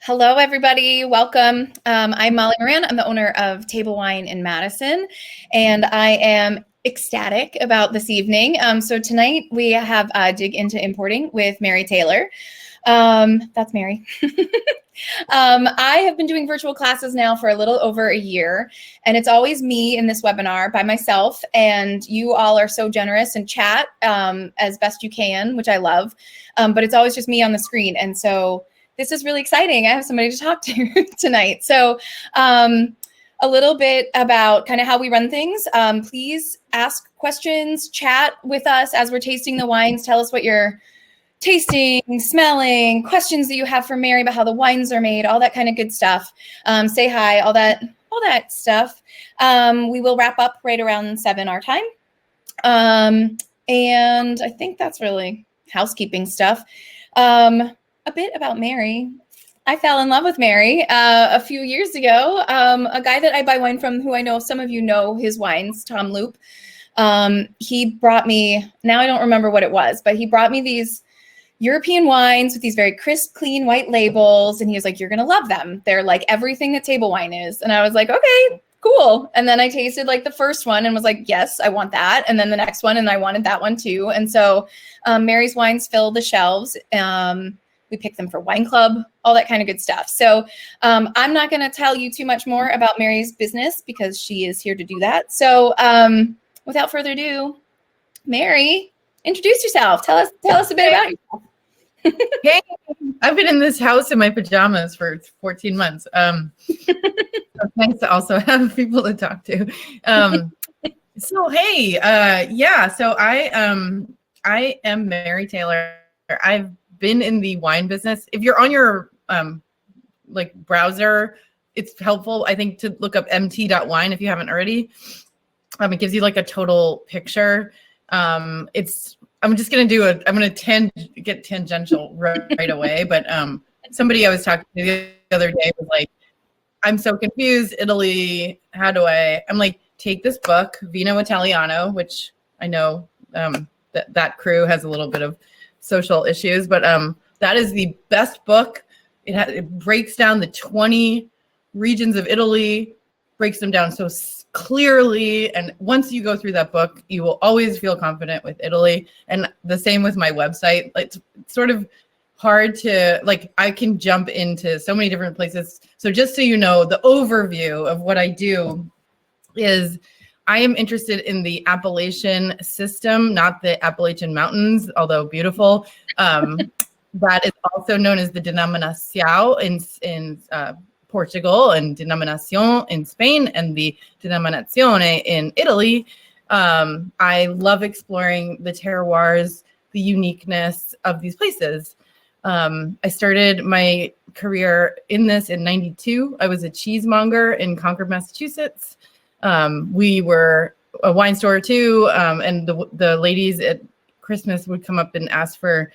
Hello, everybody. Welcome. I'm Molly Moran. I'm the owner of Table Wine in Madison, and I am ecstatic about this evening. So tonight we have Dig into Importing with Mary Taylor. That's Mary. I have been doing virtual classes now for a little over a year, and it's always me in this webinar by myself, and you all are so generous and chat as best you can, which I love, but it's always just me on the screen, and so this is really exciting. I have somebody to talk to tonight. So a little bit about kind of how we run things. Please ask questions, chat with us as we're tasting the wines. Tell us what you're tasting, smelling, questions that you have for Mary about how the wines are made, all that kind of good stuff. Say hi, all that stuff. We will wrap up right around 7 our time. And I think that's really housekeeping stuff. A bit about Mary. I fell in love with Mary a few years ago. A guy that I buy wine from, who I know some of you know his wines, Tom Loop. He brought me, now I don't remember what it was, but he brought me these European wines with these very crisp, clean white labels. And he was like, you're going to love them. They're like everything that table wine is. And I was like, okay, cool. And then I tasted like the first one and was like, yes, I want that. And then the next one, and I wanted that one too. And so Mary's wines fill the shelves. We pick them for wine club, all that kind of good stuff. So I'm not going to tell you too much more about Mary's business because she is here to do that. So without further ado, Mary, introduce yourself. Tell us a bit about yourself. Hey, I've been in this house in my pajamas for 14 months. So nice to also have people to talk to. So I am Mary Taylor. I've been in the wine business. If you're on your browser, it's helpful, I think, to look up mt.wine if you haven't already. It gives you like a total picture. I'm just going to get tangential right away. But somebody I was talking to the other day was like, I'm so confused. Italy, I'm like, take this book, Vino Italiano, which I know that crew has a little bit of social issues, but that is the best book. It breaks down the 20 regions of Italy, breaks them down so clearly. And once you go through that book, you will always feel confident with Italy. And the same with my website. It's sort of hard to, I can jump into so many different places. So just so you know, the overview of what I do is I am interested in the Appalachian system, not the Appalachian Mountains, although beautiful. That is also known as the Denominação in Portugal, and Denominación in Spain, and the Denominazione in Italy. I love exploring the terroirs, the uniqueness of these places. I started my career in this in 92. I was a cheesemonger in Concord, Massachusetts. We were a wine store too, and the ladies at Christmas would come up and ask for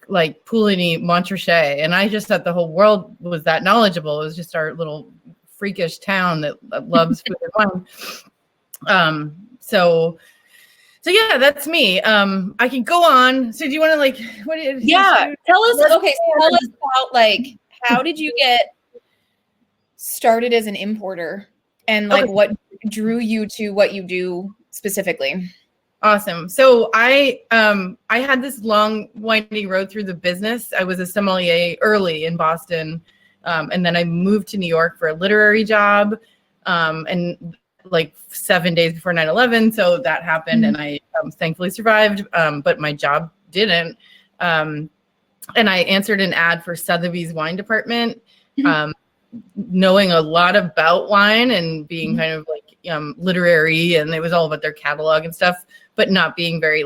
like Pouligny Montrachet, and I just thought the whole world was that knowledgeable. It was just our little freakish town that loves food and wine. So yeah, that's me. I can go on. So do you want to Tell us about how did you get started as an importer, and what drew you to what you do specifically? Awesome. So I had this long winding road through the business. I was a sommelier early in Boston. And then I moved to New York for a literary job. And 7 days before 9/11. So that happened, and I thankfully survived. But my job didn't. And I answered an ad for Sotheby's wine department, knowing a lot about wine and being kind of literary, and it was all about their catalog and stuff, but not being very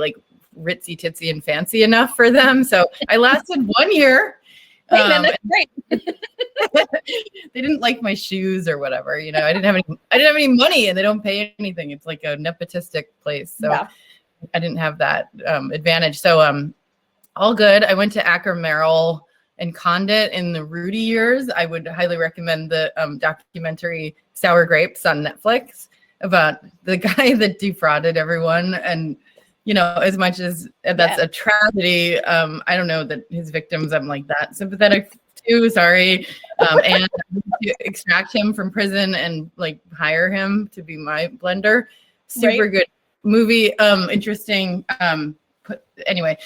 ritzy titsy and fancy enough for them. So I lasted 1 year. Hey, man, that's great. They didn't like my shoes or whatever. I didn't have any money, and they don't pay anything. It's like a nepotistic place. So yeah. I didn't have that advantage. So all good. I went to Acker Merrill and Condit in the Rudy years. I would highly recommend the documentary Sour Grapes on Netflix about the guy that defrauded everyone. And, as much as that's a tragedy, I don't know that his victims, I'm like that sympathetic too. Sorry. And to extract him from prison and like hire him to be my blender. Super good movie. Interesting. Anyway,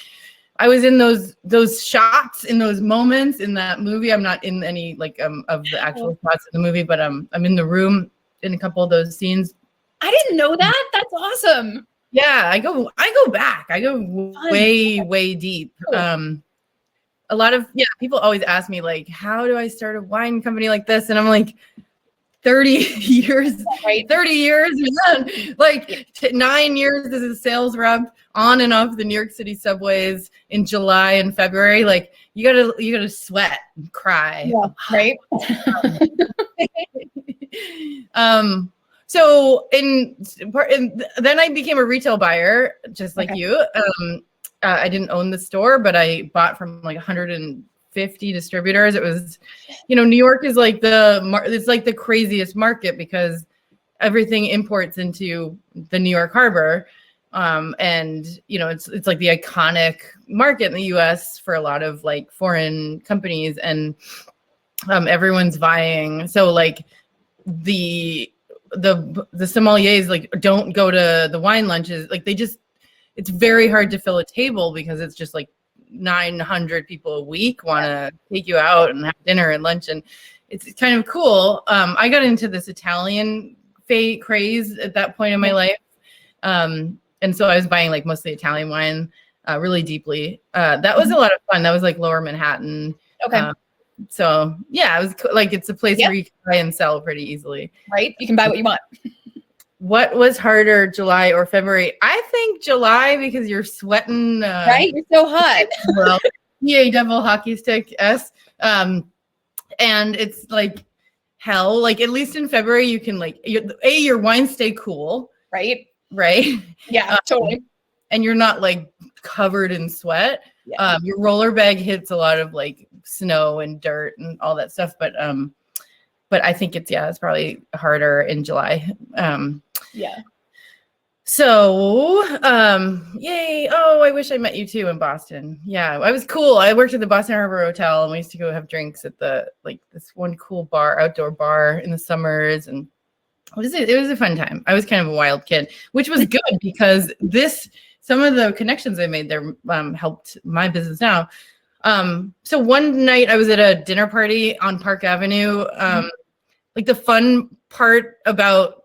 I was in those shots, in those moments in that movie. I'm not in any like of the actual shots of the movie, but I'm in the room in a couple of those scenes. I didn't know that. That's awesome. Yeah, I go back. I go way deep. Cool. A lot of people always ask me like, how do I start a wine company like this? And I'm like, 30 years, Right. 30 years, like 9 years as a sales rep on and off the New York City subways in July and February. Like you gotta sweat and cry. Yeah, right. So then I became a retail buyer, just like you. I didn't own the store, but I bought from like 150 distributors. It was, New York is like it's like the craziest market because everything imports into the New York harbor. And it's like the iconic market in the US for a lot of like foreign companies, and everyone's vying. So like the sommeliers like don't go to the wine lunches. Like it's very hard to fill a table because it's just like 900 people a week want to take you out and have dinner and lunch, and it's kind of cool. I got into this Italian craze at that point in my life, and so I was buying like mostly Italian wine, really deeply. That was a lot of fun. That was like Lower Manhattan. Okay. So yeah, it was like it's a place where you can buy and sell pretty easily. Right, you can buy what you want. What was harder, July or February? I think July because you're sweating. Right, you're so hot. Well, yay, double hockey stick S. And it's like hell. Like at least in February, you can like your wines stay cool. Right. Yeah, totally. And you're not like covered in sweat. Yeah. Your roller bag hits a lot of like snow and dirt and all that stuff. But I think it's probably harder in July. So, yay. Oh, I wish I met you too in Boston. Yeah, I was cool. I worked at the Boston Harbor Hotel, and we used to go have drinks at this one cool bar, outdoor bar in the summers. And it was a fun time. I was kind of a wild kid, which was good because some of the connections I made there helped my business now. So one night I was at a dinner party on Park Avenue. Like the fun part about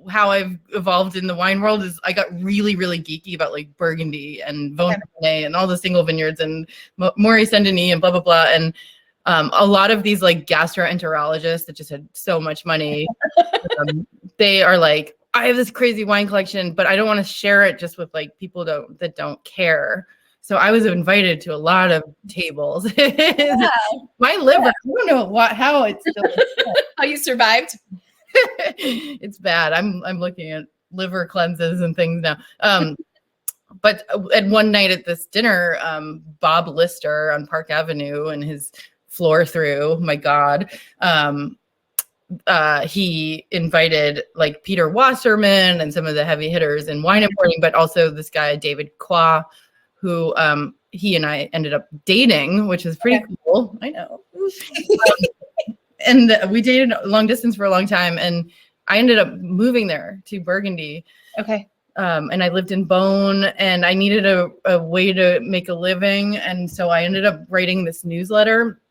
how I've evolved in the wine world is I got really, really geeky about like Burgundy and Vosne and all the single vineyards and Maurice Saint-Denis and blah, blah, blah. And a lot of these like gastroenterologists that just had so much money, they are like, I have this crazy wine collection, but I don't want to share it just with like people that don't care. So I was invited to a lot of tables. My liver, I don't know how it's still how you survived. It's bad. I'm looking at liver cleanses and things now. But at one night at this dinner, Bob Lister on Park Avenue and his floor through, my God, he invited like Peter Wasserman and some of the heavy hitters in wine importing, but also this guy, David Qua, who he and I ended up dating, which is pretty cool. I know. And we dated long distance for a long time. And I ended up moving there to Burgundy. Okay. And I lived in Beaune, and I needed a way to make a living. And so I ended up writing this newsletter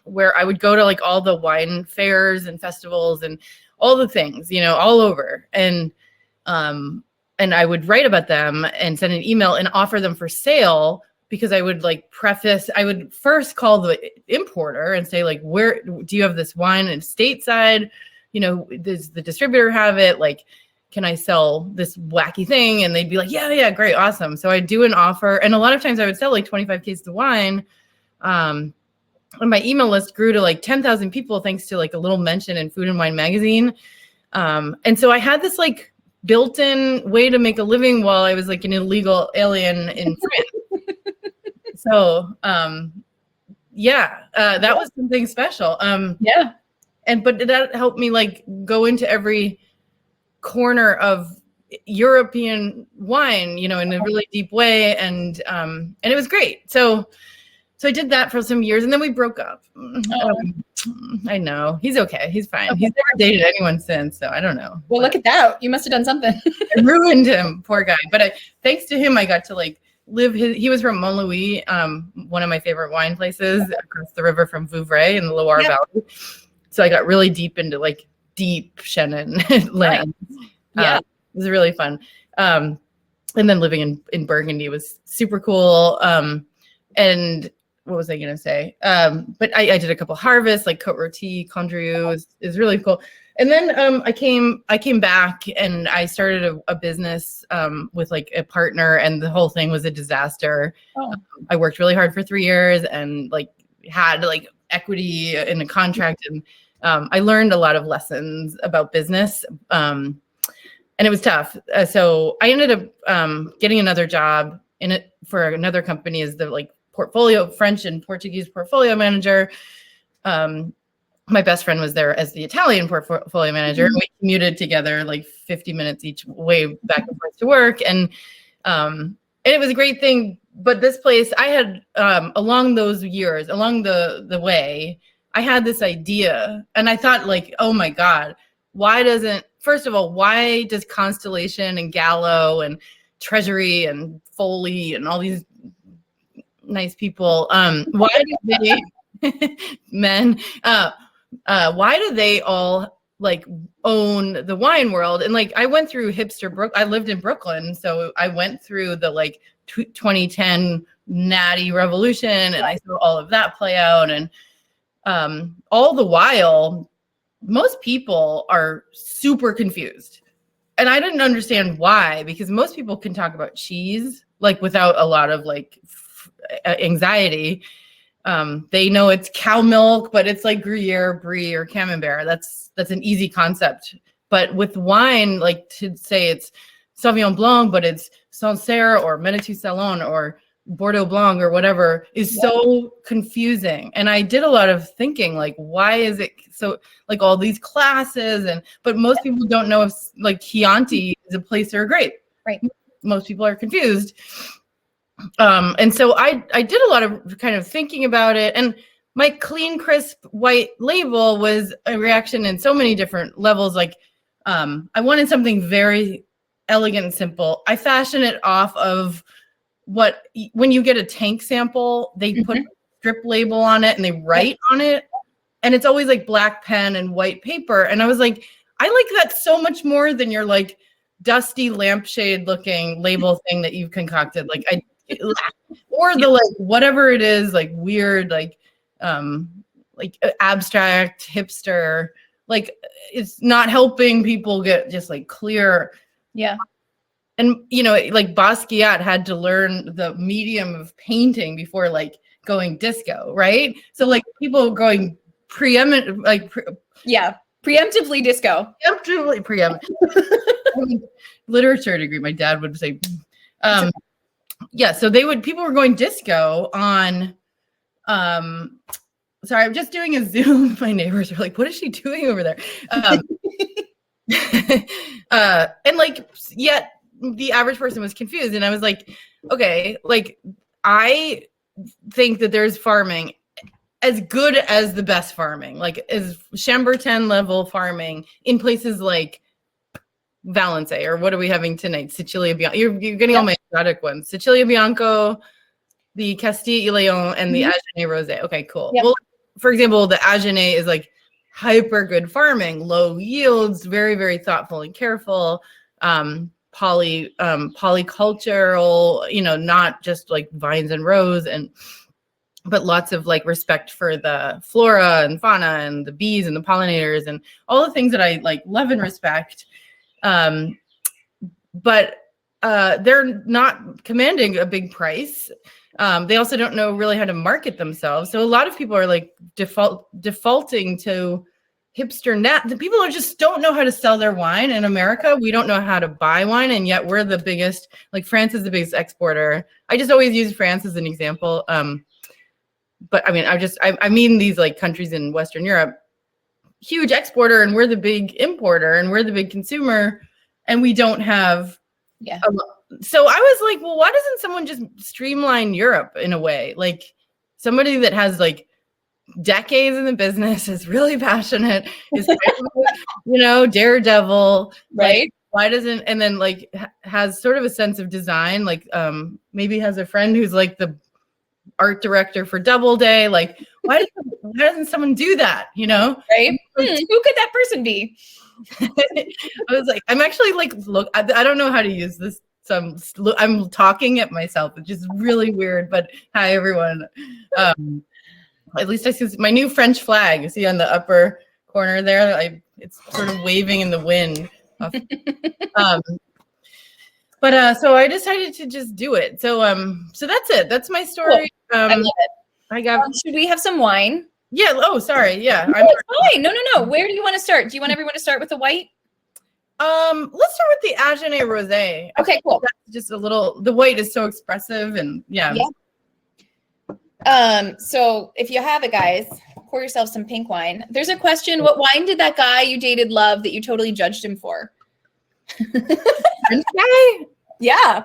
where I would go to like all the wine fairs and festivals and all the things, all over. And I would write about them and send an email and offer them for sale, because I would like I would first call the importer and say like, where do you have this wine in stateside? Does the distributor have it? Like, can I sell this wacky thing? And they'd be like, yeah, great. Awesome. So I'd do an offer. And a lot of times I would sell like 25 cases of wine. And my email list grew to like 10,000 people, thanks to like a little mention in Food and Wine magazine. And so I had this like built-in way to make a living while I was like an illegal alien in France. So, that was something special. But that helped me like go into every corner of European wine, in a really deep way. And it was great. So So I did that for some years, and then we broke up. I know. He's okay. He's fine. Okay. He's never dated anyone since, so I don't know. Well, look at that. You must have done something. I ruined him, poor guy. But thanks to him, I got to like live he was from Montlouis, one of my favorite wine places across the river from Vouvray in the Loire Valley. So I got really deep into like deep Chenin land. Yeah. It was really fun. And then living in Burgundy was super cool. And what was I going to say? But I did a couple harvests, like Côte Rôtie, Condrieu is really cool. And then I came back and I started a business with like a partner, and the whole thing was a disaster. I worked really hard for 3 years and like had like equity in a contract, and I learned a lot of lessons about business, and it was tough. So I ended up getting another job in it for another company as the like portfolio French and Portuguese portfolio manager. My best friend was there as the Italian portfolio manager. Mm-hmm. We commuted together like 50 minutes each way back and forth to work. And it was a great thing. But this place, I had along those years, along the way, I had this idea, and I thought like, oh my God, first of all, why does Constellation and Gallo and Treasury and Foley and all these nice people, why do they men, why do they all like own the wine world? And like I went through I lived in Brooklyn, so I went through the like 2010 natty revolution, and I saw all of that play out. And all the while, most people are super confused, and I didn't understand why, because most people can talk about cheese like without a lot of like anxiety. They know it's cow milk, but it's like Gruyere, Brie, or Camembert. That's an easy concept. But with wine, like to say it's Sauvignon Blanc, but it's Sancerre or Ménetu Salon or Bordeaux Blanc or whatever is so confusing. And I did a lot of thinking, like, why is it so, like all these classes, but most people don't know if like Chianti is a place or a grape. Right. Most people are confused. And so I did a lot of kind of thinking about it, and my clean, crisp white label was a reaction in so many different levels. Like, I wanted something very elegant and simple. I fashion it off of when you get a tank sample, they put a strip label on it and they write on it, and it's always like black pen and white paper. And I was like, I like that so much more than your like dusty lampshade looking label thing that you've concocted. Like or the like whatever it is, like weird, like abstract hipster, like it's not helping people get just like clear. Yeah. And you know, like Basquiat had to learn the medium of painting before like going disco, right? So like people going preeminent, like preemptively disco. Preeminent. Literature degree, my dad would say. So people were going disco on, sorry, I'm just doing a Zoom. My neighbors are like, what is she doing over there? And like, yet the average person was confused. And I was like, okay, like I think that there's farming as good as the best farming, like as Chambertin level farming in places like Valence, or what are we having tonight? Sicilia Bianco. You're getting all my exotic ones. Sicilia Bianco, the Castille Leon, and the Agenais Rosé. Okay, cool. Yep. Well, for example, the Agenais is like hyper good farming, low yields, very, very thoughtful and careful, polycultural, you know, not just like vines and rows, but lots of like respect for the flora and fauna and the bees and the pollinators and all the things that I like love and respect. But they're not commanding a big price. They also don't know really how to market themselves. So a lot of people are like defaulting to hipster The people just don't know how to sell their wine in America. We don't know how to buy wine. And yet we're the biggest, like France is the biggest exporter. I just always use France as an example. But I mean, I mean these like countries in Western Europe, huge exporter, and we're the big importer, and we're the big consumer, and we don't have. So I was like, well, why doesn't someone just streamline Europe in a way? Like, somebody that has like decades in the business, is really passionate, is kind of, daredevil, Right. like, why doesn't, and then like has sort of a sense of design, like maybe has a friend who's like the art director for Doubleday, like why doesn't someone do that, Right. Who could that person be? I was like, I'm actually like, look, I don't know how to use this. So I'm talking at myself, which is really weird, but hi everyone. At least I see my new French flag. You see on the upper corner there, it's sort of waving in the wind. But so I decided to just do it. So that's it. That's my story. Cool. I love it. I got. Should we have some wine? Yeah. Oh, sorry. Yeah. No, it's fine. No. Where do you want to start? Do you want everyone to start with the white? Let's start with the Agenais Rosé. Okay, cool. That's just a little. The white is so expressive, and yeah. So if you have it, guys, pour yourself some pink wine. There's a question: what wine did that guy you dated love that you totally judged him for? French guy? Yeah.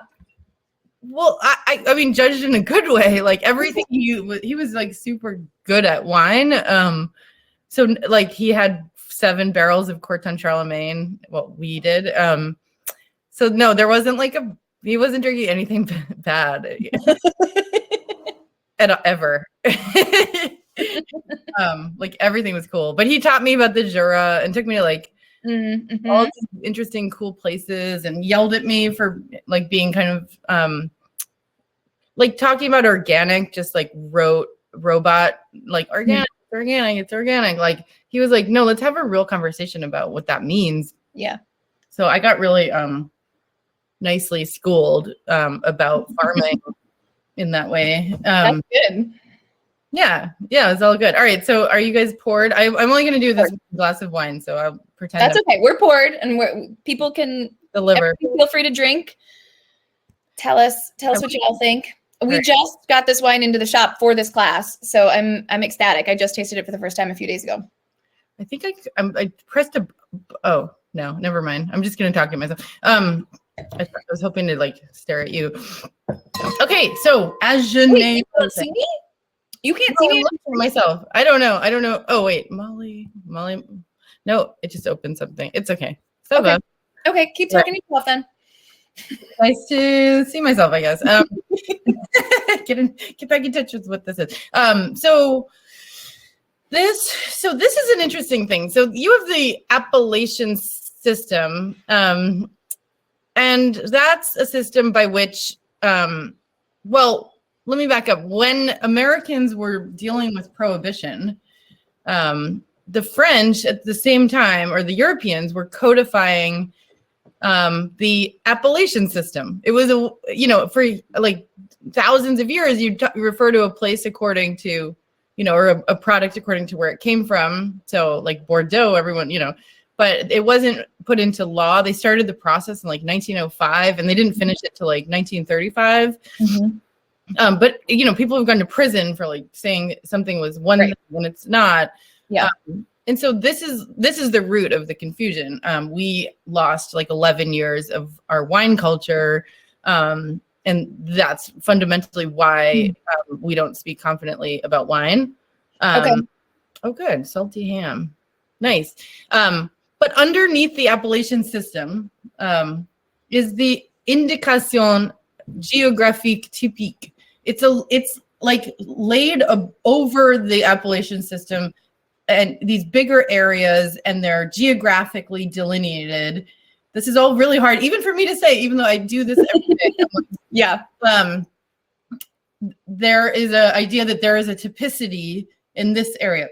Well, I mean, judged in a good way. Like everything he was like super good at wine. So like he had 7 barrels of Corton Charlemagne. Well, we did. So no, there wasn't he wasn't drinking anything bad ever. Like everything was cool. But he taught me about the Jura and took me to like all these interesting, cool places, and yelled at me for like being kind of like talking about organic, just like robot, like organic, it's organic. Like he was like, no, let's have a real conversation about what that means. Yeah. So I got really nicely schooled about farming in that way. That's good. Yeah, it's all good. All right, so are you guys poured? I'm only going to do this with a glass of wine, so I'll pretend. That's okay. We're poured, and people can deliver. Feel free to drink. Tell us what you all think. We just got this wine into the shop for this class, so I'm ecstatic. I just tasted it for the first time a few days ago. I think I pressed a. Oh no, never mind. I'm just going to talk to myself. I was hoping to like stare at you. Okay, so Agenais. Wait, you don't see me? You can't see me? Myself. I don't know. Oh wait, Molly. No, it just opened something. It's okay. So okay, keep talking to yourself then. Nice to see myself, I guess. Get back in touch with what this is. So this is an interesting thing. So you have the appellation system, and that's a system by which, well, let me back up. When Americans were dealing with prohibition, the French at the same time, or the Europeans, were codifying the appellation system. It was for like thousands of years, you refer to a place according to, or a product according to where it came from. So like Bordeaux, everyone, but it wasn't put into law. They started the process in like 1905, and they didn't finish it till like 1935. But people have gone to prison for like saying something was one thing when it's not. Yeah. And so this is the root of the confusion. We lost like 11 years of our wine culture, and that's fundamentally why we don't speak confidently about wine. Okay. Oh, good. Salty ham. Nice. But underneath the appellation system is the indication géographique typique. It's like laid over the appellation system, and these bigger areas, and they're geographically delineated. This is all really hard, even for me to say, even though I do this every day. Yeah. There is an idea that there is a typicity in this area.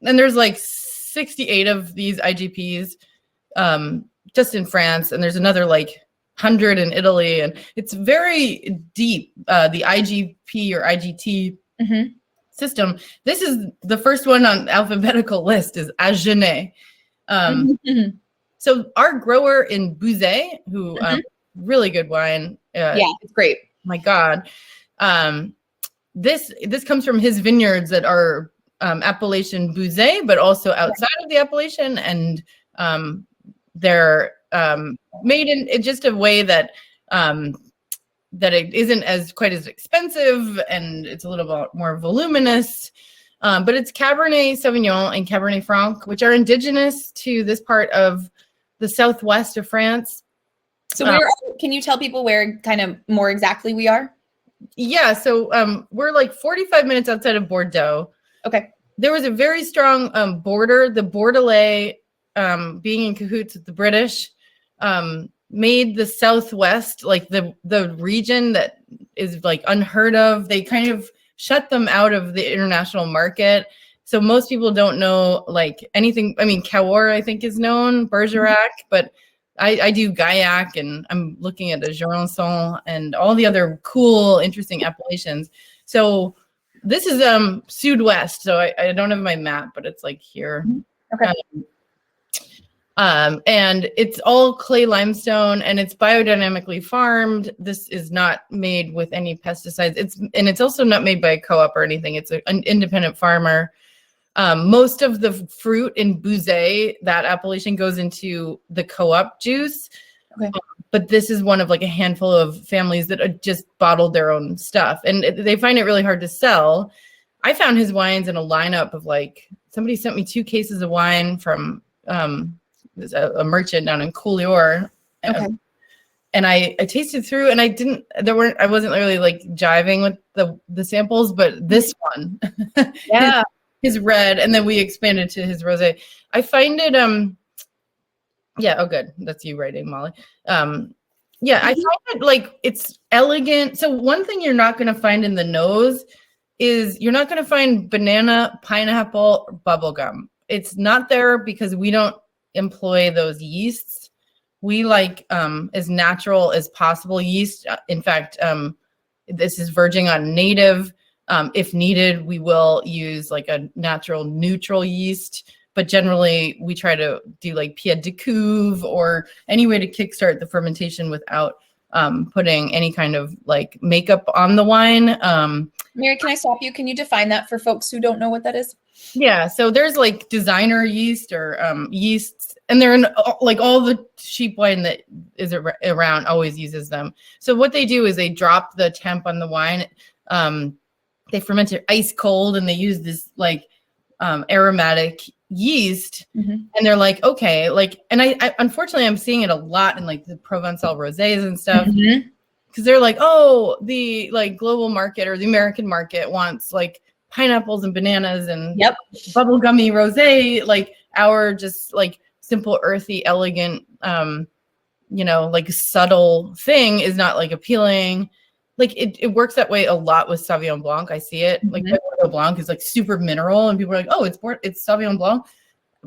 And there's like 68 of these IGPs just in France. And there's another like 100 in Italy. And it's very deep, the IGP or IGT system. This is the first one on the alphabetical list is Agenais. So our grower in Bouzet, who really good wine. Yeah, it's great. My God. This comes from his vineyards that are appellation Bouzet, but also outside of the appellation, and they're made in just a way that that it isn't as quite as expensive, and it's a little bit more voluminous. But it's Cabernet Sauvignon and Cabernet Franc, which are indigenous to this part of the southwest of France. So can you tell people where kind of more exactly we are? Yeah, so we're like 45 minutes outside of Bordeaux. Okay. There was a very strong border. The Bordelais, being in cahoots with the British, made the Southwest, like the region that is like unheard of. They kind of shut them out of the international market. So most people don't know like anything. I mean, Cahors, I think, is known, Bergerac, but I do Gaillac, and I'm looking at the Jurançon and all the other cool, interesting appellations. So this is Sud-West. So I don't have my map, but it's like here. Okay. And it's all clay limestone, and it's biodynamically farmed. This is not made with any pesticides. It's also not made by a co-op or anything. It's an independent farmer. Most of the fruit in Bouzet, that appellation, goes into the co-op juice. Okay. But this is one of like a handful of families that just bottled their own stuff, and they find it really hard to sell. I found his wines in a lineup of like, somebody sent me 2 cases of wine from a merchant down in Coulior. Okay. And I tasted through, and I wasn't really like jiving with the samples, but this one, Yeah. his red, and then we expanded to his rosé. I find it yeah, oh good, that's you writing, Molly. Yeah, I find it like it's elegant. So one thing you're not going to find in the nose is you're not going to find banana, pineapple, bubblegum. It's not there because we don't employ those yeasts. We like as natural as possible yeast. In fact, this is verging on native. If needed, we will use like a natural neutral yeast, but generally we try to do like pied de couve or any way to kickstart the fermentation without putting any kind of like makeup on the wine. Mary, can I stop you? Can you define that for folks who don't know what that is? Yeah, so there's like designer yeast or yeasts, and they're in like all the cheap wine that is around always uses them. So what they do is they drop the temp on the wine. They ferment it ice cold, and they use this like aromatic yeast, and they're like, okay, like, and I unfortunately I'm seeing it a lot in like the Provençal rosés and stuff, because they're like, oh, the like global market or the American market wants like pineapples and bananas and bubblegummy rosé. Like our just like simple, earthy, elegant, like subtle thing is not like appealing. Like it works that way a lot with Sauvignon Blanc. I see it. Like Bordeaux Blanc is like super mineral, and people are like, oh, it's Sauvignon Blanc,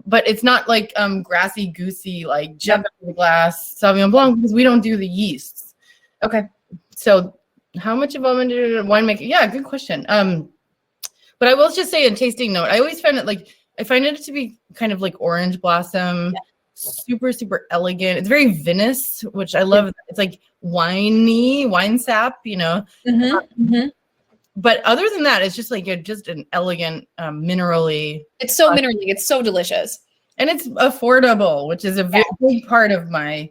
but it's not like grassy goosey like jump into the glass Sauvignon Blanc, because we don't do the yeasts. Okay, so how much involvement did a winemaker? Yeah, good question. But I will just say, in tasting note, I always find it like, I find it to be kind of like orange blossom. Super, super elegant. It's very vinous, which I love. It's like winey, wine sap, But other than that, it's just like just an elegant, minerally. It's so minerally. It's so delicious. And it's affordable, which is a very big part of my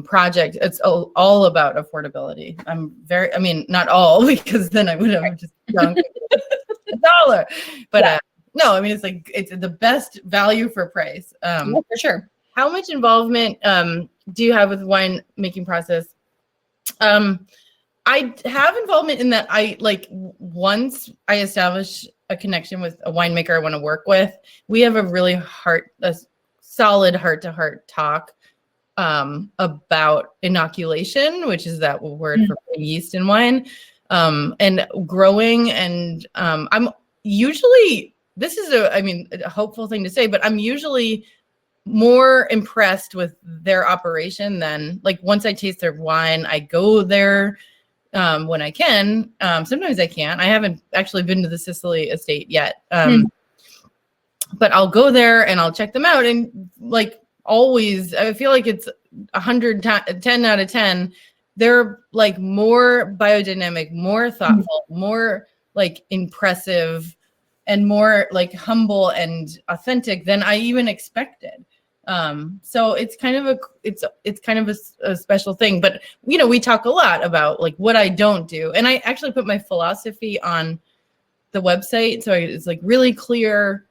project. It's all about affordability. I mean, not all, because then I would have just drunk $1. But no, I mean, it's like, it's the best value for price. For sure. How much involvement do you have with the wine making process? I have involvement in that. I like, once I establish a connection with a winemaker I want to work with, we have a solid heart-to-heart talk about inoculation, which is that word for yeast in wine, and growing. And I'm usually, this is a hopeful thing to say, but I'm usually more impressed with their operation than, like, once I taste their wine, I go there when I can. Sometimes I can't. I haven't actually been to the Sicily estate yet. But I'll go there and I'll check them out. And like always, I feel like it's 10 out of 10. They're like more biodynamic, more thoughtful, more like impressive, and more like humble and authentic than I even expected. So it's kind of a special thing. But we talk a lot about like what I don't do, and I actually put my philosophy on the website, so it's like really clear.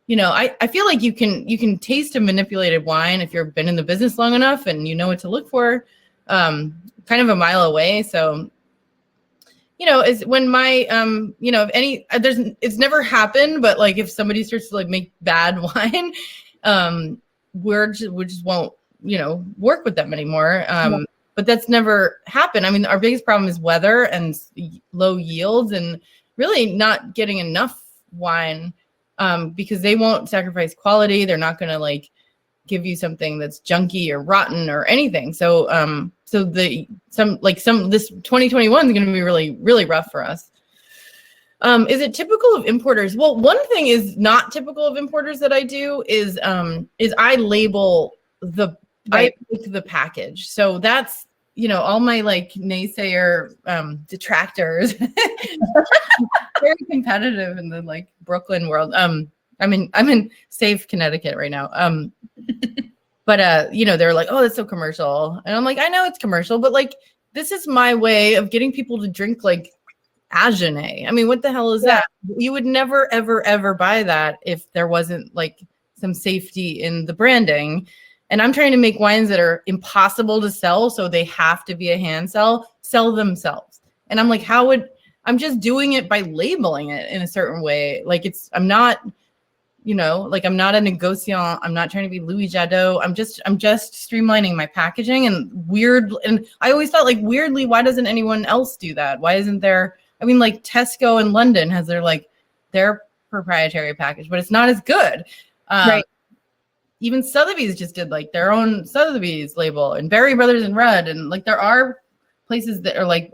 I feel like you can taste a manipulated wine if you've been in the business long enough and you know what to look for, kind of a mile away. So, is when my, if any, it's never happened, but like if somebody starts to like make bad wine, we just won't, work with them anymore. But that's never happened. I mean, our biggest problem is weather and low yields and really not getting enough wine. Because they won't sacrifice quality. They're not going to like give you something that's junky or rotten or anything. So, this 2021 is going to be really, really rough for us. Is it typical of importers? Well, one thing is not typical of importers that I do is I label the package. So that's, all my like naysayer detractors, very competitive in the like Brooklyn world. I'm in safe Connecticut right now. But they're like, oh, that's so commercial. And I'm like, I know it's commercial, but like, this is my way of getting people to drink like Agenais. I mean, what the hell is that? You would never, ever, ever buy that if there wasn't like some safety in the branding. And I'm trying to make wines that are impossible to sell, so they have to be a hand sell themselves. And I'm like, I'm just doing it by labeling it in a certain way. Like I'm not, I'm not a negociant. I'm not trying to be Louis Jadot. I'm just streamlining my packaging and I always thought like weirdly, why doesn't anyone else do that? Why isn't there, I mean, like Tesco in London has their proprietary package, but it's not as good. Right. Even Sotheby's just did like their own Sotheby's label, and Berry Brothers in Red, and like there are places that are like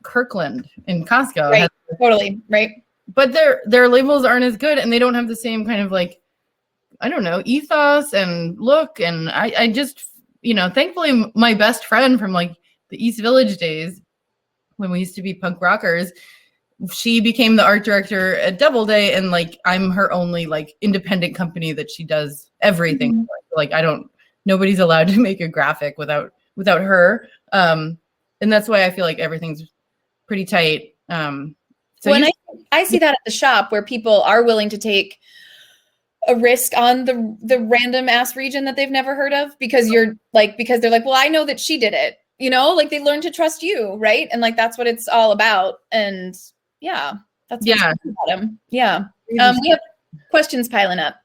Kirkland in Costco. Right. Totally. Right. But their labels aren't as good, and they don't have the same kind of like, I don't know, ethos and look. And I just, thankfully my best friend from like the East Village days when we used to be punk rockers, she became the art director at Doubleday, and like I'm her only like independent company that she does everything. Mm-hmm. Like nobody's allowed to make a graphic without her. And that's why I feel like everything's pretty tight. So when I see that at the shop where people are willing to take a risk on the random ass region that they've never heard of because they're like, well, I know that she did it, like they learn to trust you. Right. And like, that's what it's all about. And yeah, that's about him. Yeah. We have questions piling up.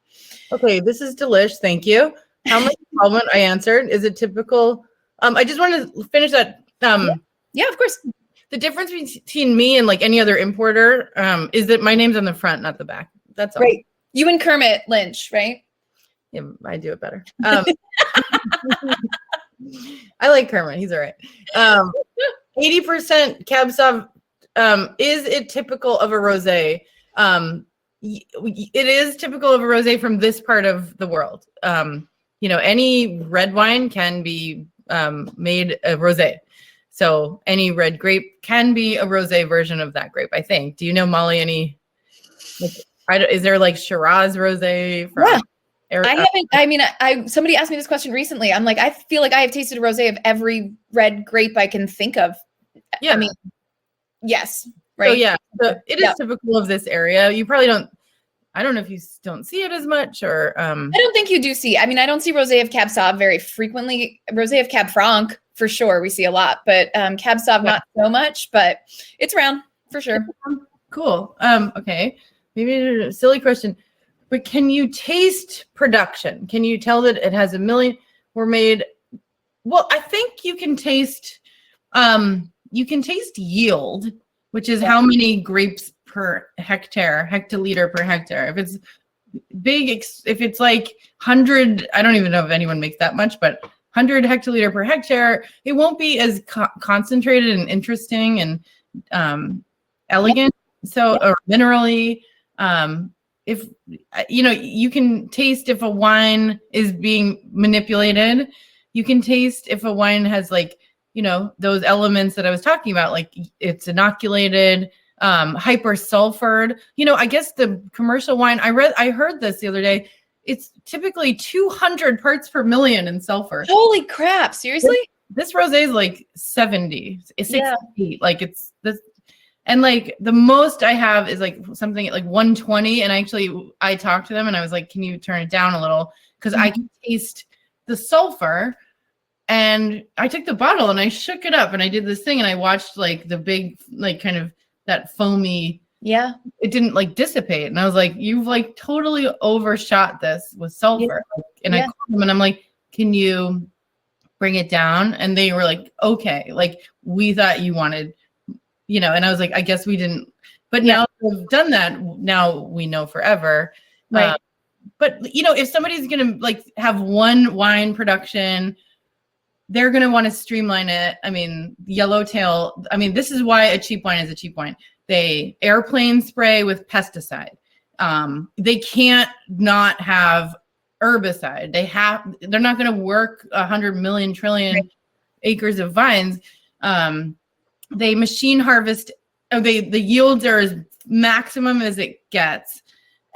Okay. This is delish. Thank you. How much solvent I answered? Is it typical? I just want to finish that. Yeah, of course. The difference between me and like any other importer is that my name's on the front, not the back. That's all. Right. You and Kermit Lynch, right? Yeah, I do it better. I like Kermit. He's all right. 80% Cab Sauv. Is it typical of a rosé? It is typical of a rosé from this part of the world. Any red wine can be made a rosé. So any red grape can be a rosé version of that grape, I think. Do you know, Molly, any, is there like Shiraz rosé? I haven't, somebody asked me this question recently. I'm like, I feel like I have tasted a rosé of every red grape I can think of. Yeah. I mean, yes. Right. So yeah, so it is typical of this area. You probably I don't know if you don't see it as much or. I don't think you do see. I mean, I don't see rosé of Cab Sauv very frequently. Rosé of Cab Franc for sure, we see a lot, but Cab Sauv not so much. But it's around for sure. Cool. Okay, maybe a silly question, but can you taste production? Can you tell that it has a million were made? Well, I think you can taste. You can taste yield, which is how many grapes per hectoliter per hectare. If it's big, if it's like 100, I don't even know if anyone makes that much, but 100 hectoliter per hectare, it won't be as concentrated and interesting and elegant. So, or minerally, if you can taste if a wine is being manipulated. You can taste if a wine has like, those elements that I was talking about, like it's inoculated, hyper sulfured. I guess the commercial wine, I heard this the other day, it's typically 200 parts per million in sulfur. Holy crap. Seriously? This rosé is like 70, it's 60. Yeah. Like it's this, and like the most I have is like something at like 120. And I talked to them and I was like, can you turn it down a little? Because I can taste the sulfur. And I took the bottle and I shook it up and I did this thing and I watched like the big, like kind of that foamy. Yeah. It didn't like dissipate. And I was like, you've like totally overshot this with sulfur. Yeah. And I called them and I'm like, can you bring it down? And they were like, okay, like we thought you wanted, you know, and I was like, I guess we didn't, but now we've done that. Now we know forever. Right. But you know, if somebody's going to like have one wine production, they're going to want to streamline it. I mean, Yellowtail, I mean, this is why a cheap wine is a cheap wine. They airplane spray with pesticide. They can't not have herbicide. They're not going to work 100 million trillion acres of vines. They machine harvest. The yields are as maximum as it gets.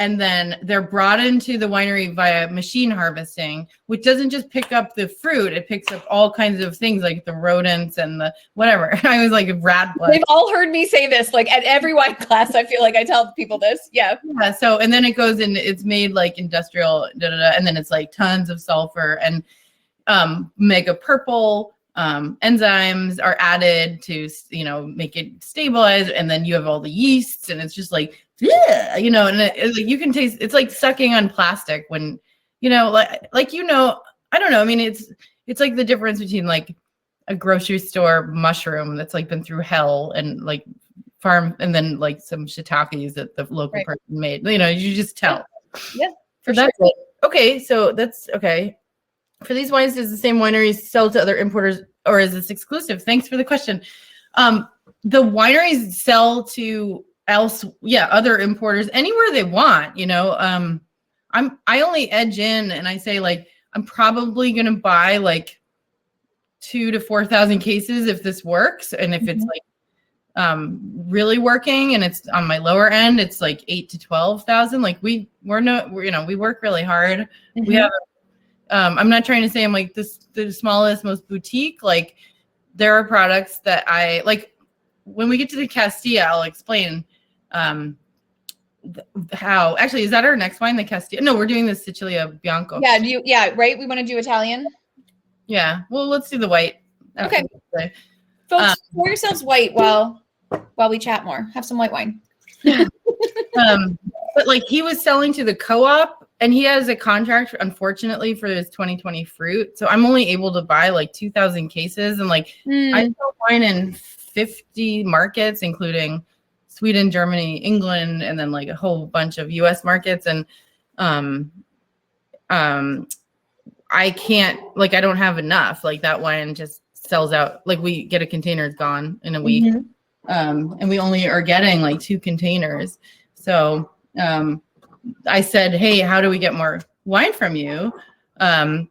And then they're brought into the winery via machine harvesting, which doesn't just pick up the fruit. It picks up all kinds of things like the rodents and the whatever. I was like rat blood. They've all heard me say this, like at every wine class, I feel like I tell people this. Yeah. Yeah. So, and then it goes in, it's made like industrial, and then it's like tons of sulfur and mega purple enzymes are added to, you know, make it stabilize. And then you have all the yeasts and it's just like, yeah, you know, and you can taste, it's like sucking on plastic when, you know, like, you know, I don't know. I mean, it's like the difference between like a grocery store mushroom that's like been through hell and like farm, and then like some shiitakes that the local person made, you know, you just tell. Yeah, for sure. Okay. So that's okay. For these wines, does the same wineries sell to other importers or is this exclusive? Thanks for the question. The wineries sell to other importers anywhere they want, you know. I only edge in and I say like I'm probably gonna buy like 2,000 to 4,000 cases if this works, and if it's like really working and it's on my lower end, it's like 8,000 to 12,000. Like we work really hard. We have I'm not trying to say I'm like the smallest, most boutique. Like there are products that I like. When we get to the Castilla, I'll explain how. Actually, is that our next wine, the Castilla? No, we're doing the Sicilia Bianco. Yeah, right. We want to do Italian. Yeah. Well, let's do the white. Okay. Folks, pour yourselves white while we chat more. Have some white wine. But like he was selling to the co-op. And he has a contract, unfortunately, for his 2020 fruit. So I'm only able to buy like 2,000 cases. And like I sell wine in 50 markets, including Sweden, Germany, England, and then like a whole bunch of US markets. And I can't, like, I don't have enough. Like that wine just sells out. Like we get a container, it's gone in a week. And we only are getting like 2 containers. So I said, hey, how do we get more wine from you? And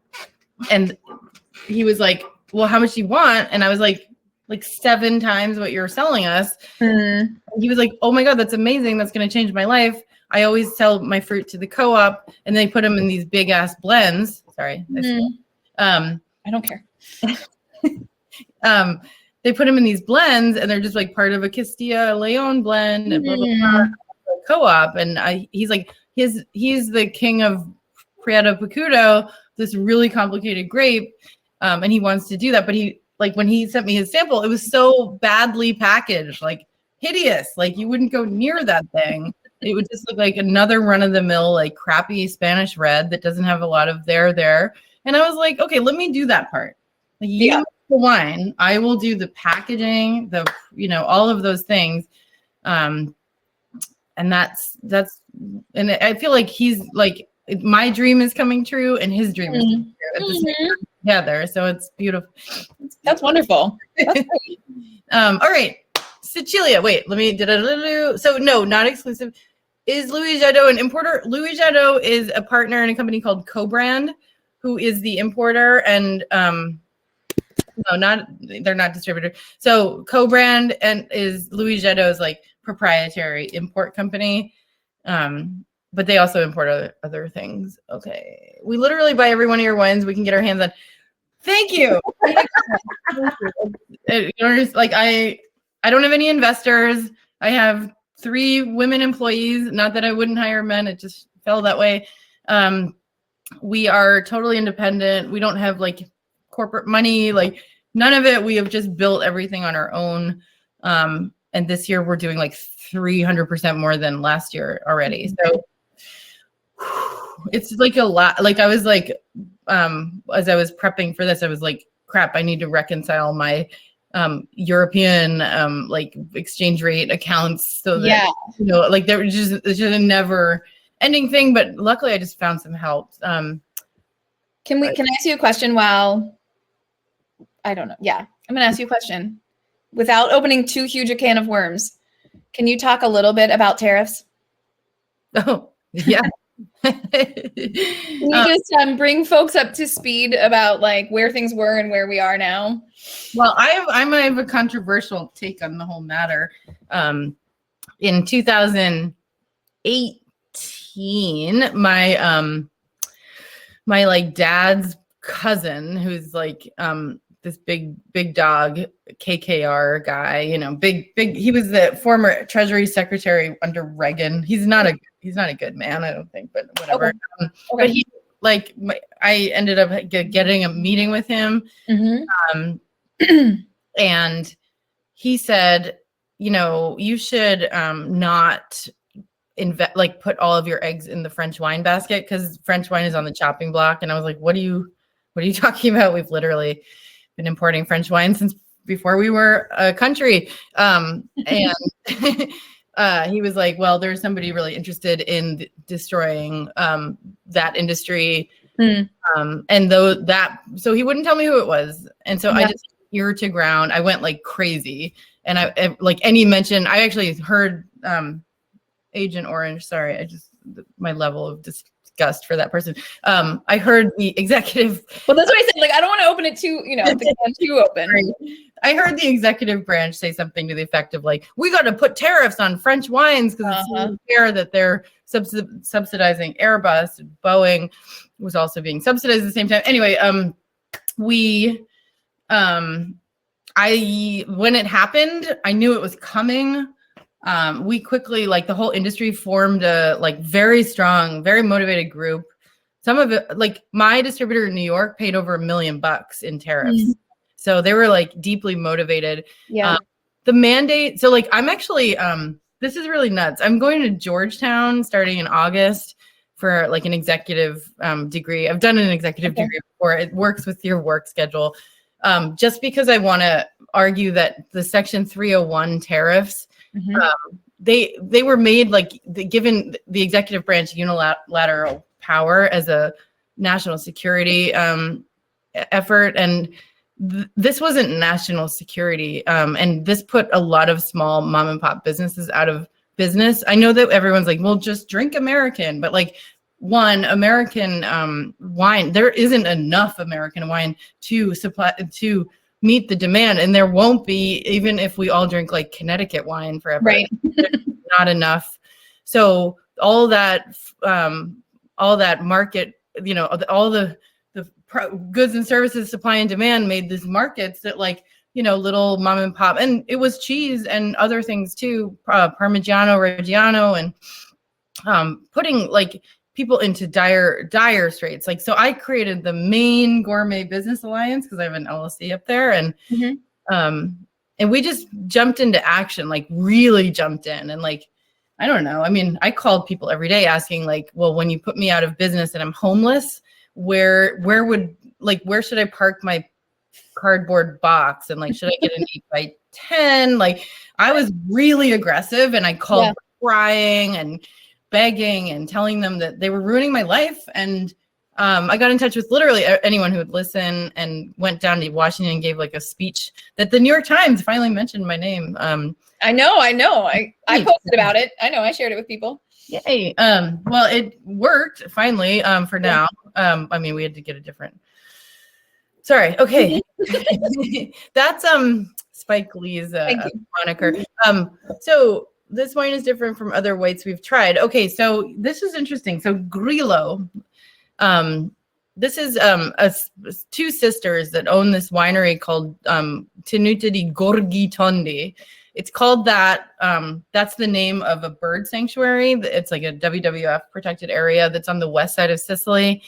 he was like, well, how much do you want? And I was like 7 times what you're selling us. He was like, oh my God, that's amazing. That's going to change my life. I always sell my fruit to the co-op and they put them in these big ass blends. Sorry. I don't care. They put them in these blends and they're just like part of a Castilla Leon blend and blah, blah, blah. Co-op, and he's like he's the king of Prieto Picudo, this really complicated grape, and he wants to do that. But he, like, when he sent me his sample, it was so badly packaged, like hideous. Like you wouldn't go near that thing. It would just look like another run-of-the-mill, like crappy Spanish red that doesn't have a lot of there. And I was like, okay, let me do that part. Like, you make the wine, I will do the packaging, all of those things. And that's, and I feel like he's like, my dream is coming true and his dream is coming true at the same time together. So it's beautiful. That's wonderful. That's great. All right. Sicilia. Wait, let me, so no, not exclusive. Is Louis Jadot an importer? Louis Jadot is a partner in a company called Co-Brand, who is the importer, and they're not distributor. So Co-Brand and is Louis Jadot's like proprietary import company. but they also import other things. Okay. We literally buy every one of your wines we can get our hands on. Thank you. Like I don't have any investors. I have 3 women employees. Not that I wouldn't hire men. It just fell that way. We are totally independent. We don't have like corporate money, like none of it. We have just built everything on our own. And this year we're doing like 300% more than last year already. So it's like a lot. Like I was like, as I was prepping for this, I was like, crap, I need to reconcile my European like exchange rate accounts so that, you know, like it's just a never ending thing. But luckily I just found some help. Can I ask you a question while I don't know. Yeah, I'm going to ask you a question without opening too huge a can of worms. Can you talk a little bit about tariffs? Oh, yeah. Can you just bring folks up to speed about like where things were and where we are now? Well, I have a controversial take on the whole matter. In 2018, my like dad's cousin, who's like this big dog KKR guy, you know, big. He was the former Treasury Secretary under Reagan. He's not a good man, I don't think, but whatever. Okay. But he like I ended up getting a meeting with him, and he said, you know, you should not like put all of your eggs in the French wine basket because French wine is on the chopping block. And I was like, what are you talking about? We've literally been importing French wine since before we were a country. And he was like, well, there's somebody really interested in destroying that industry. And so he wouldn't tell me who it was. And so I just ear to ground, I went like crazy. And I like any mention, I actually heard Agent Orange, sorry, my level of disgust for that person. I heard the executive. Well, that's what I said. Like, I don't want to open it too, you know, the can too open. I heard the executive branch say something to the effect of like, we got to put tariffs on French wines because it's unfair that they're subsidizing Airbus. And Boeing was also being subsidized at the same time. Anyway, when it happened, I knew it was coming. We quickly, like the whole industry formed a like very strong, very motivated group. Some of it, like my distributor in New York paid over $1 million in tariffs. So they were like deeply motivated. Yeah. The mandate. So like, I'm actually, this is really nuts. I'm going to Georgetown starting in August for like an executive degree. I've done an executive degree before. It works with your work schedule. Just because I want to argue that the Section 301 tariffs, they were made like given the executive branch unilateral power as a national security effort, and this wasn't national security, and this put a lot of small mom and pop businesses out of business. I know that everyone's like, well, just drink American, but like American wine, there isn't enough American wine to meet the demand, and there won't be even if we all drink like Connecticut wine forever. Right. Not enough. So all that market, you know, all the goods and services supply and demand made these markets that like, you know, little mom and pop, and it was cheese and other things too, Parmigiano Reggiano, and putting like people into dire straits. Like, so I created the Maine Gourmet Business Alliance because I have an LLC up there, and and we just jumped into action, like really jumped in. And like, I don't know. I mean, I called people every day asking like, well, when you put me out of business and I'm homeless, where should I park my cardboard box? And like, should I get an 8x10? Like, I was really aggressive, and I called crying and begging and telling them that they were ruining my life. And I got in touch with literally anyone who would listen, and went down to Washington and gave like a speech that the New York Times finally mentioned my name. I know. I posted about it. I know. I shared it with people. Yay. Well, it worked finally, for now. I mean, we had to get a different, sorry. Okay. That's, Spike Lee's moniker. So this wine is different from other whites we've tried. Okay, so this is interesting. So Grillo, this is two sisters that own this winery called Tenuta di Gorgi Tondi. It's called that. That's the name of a bird sanctuary. It's like a WWF protected area that's on the west side of Sicily,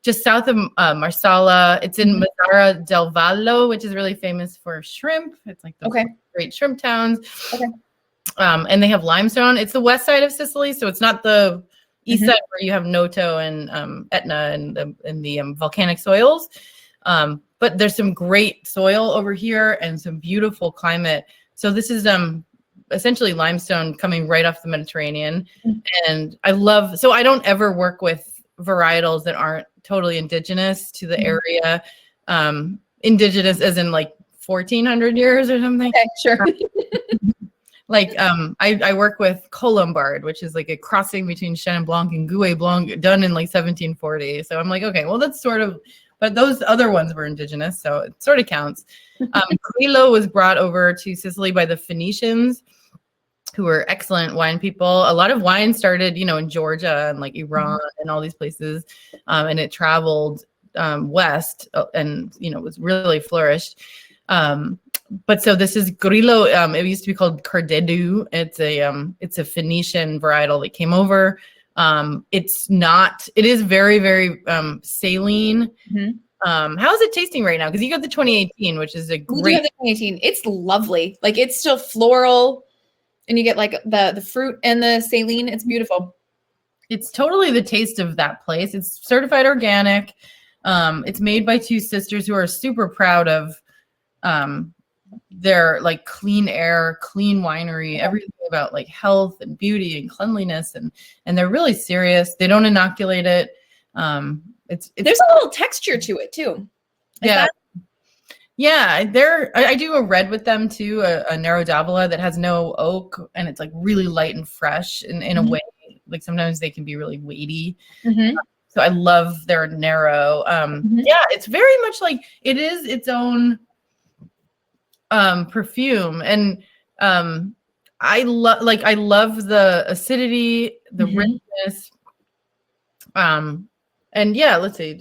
just south of Marsala. It's in Mazzara del Vallo, which is really famous for shrimp. It's like the great shrimp towns. Okay. And they have limestone. It's the west side of Sicily, so it's not the east side where you have Noto and Etna and the volcanic soils. But there's some great soil over here and some beautiful climate. So this is essentially limestone coming right off the Mediterranean. And I don't ever work with varietals that aren't totally indigenous to the area. Indigenous as in like 1400 years or something. Okay, sure. I work with Colombard, which is like a crossing between Chenin Blanc and Gouais Blanc done in like 1740. So I'm like, okay, well, that's sort of, but those other ones were indigenous, so it sort of counts. Grillo was brought over to Sicily by the Phoenicians, who were excellent wine people. A lot of wine started, in Georgia and like Iran and all these places, and it traveled west and, was really flourished. But so this is Grillo. It used to be called Cardedu. It's a Phoenician varietal that came over. It is very, very saline. How is it tasting right now? Because you got the 2018, which is a great. We do have the 2018. It's lovely. Like it's still floral, and you get like the fruit and the saline. It's beautiful. It's totally the taste of that place. It's certified organic. It's made by two sisters who are super proud of their like clean air, clean winery, everything about like health and beauty and cleanliness, and they're really serious. They don't inoculate it. It's there's a little texture to it too. I do a red with them too, a Nero d'Avola that has no oak, and it's like really light and fresh in a way. Like sometimes they can be really weighty. So I love their Nero. It's very much like it is its own perfume, and I love the acidity, the richness. And let's see,